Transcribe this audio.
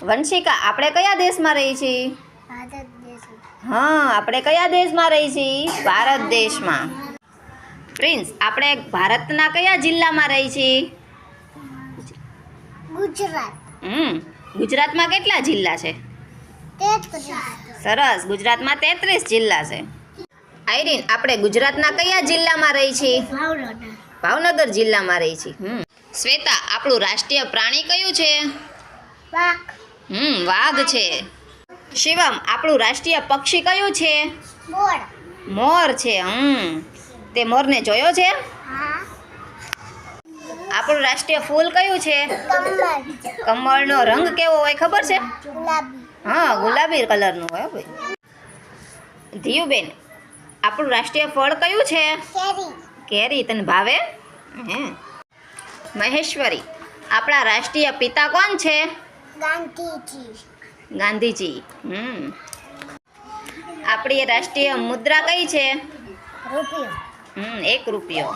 વંશિકા, આપણે કયા દેશમાં રહી છીએ? ભારત દેશમાં. હા, આપણે કયા દેશમાં રહી છીએ? ભારત દેશમાં. પ્રિન્સ, આપણે ભારતના કયા જિલ્લામાં રહી છીએ? ગુજરાત. ગુજરાતમાં કેટલા જિલ્લા છે? 33. સરસ, ગુજરાતમાં 33 જિલ્લા છે. આઈરીન, આપણે ગુજરાતના કયા જિલ્લામાં રહી છીએ? ભાવનગર. ભાવનગર જિલ્લામાં રહી છીએ. શ્વેતા, આપણું રાષ્ટ્રીય પ્રાણી કયું છે? વાઘ. વાઘ છે. શિવમ, આપણું રાષ્ટ્રીય પક્ષી કયું છે? મોર. મોર છે. તે મોરને જોયો છે? હા. આપણું રાષ્ટ્રીય ફૂલ કયું છે? કમળ. કમળનો રંગ કેવો હોય ખબર છે? ગુલાબી. હા, ગુલાબી કલરનું હોય ભાઈ. ધીયુબેન, આપણું રાષ્ટ્રીય ફળ કયું છે? કેરી. કેરી. તને ભાવે? મહેશ્વરી, આપણા રાષ્ટ્રીય પિતા કોણ છે? ગાંધીજી. ગાંધીજી. આપણી રાષ્ટ્રીય મુદ્રા કઈ છે? રૂપિયો. 1 રૂપિયો.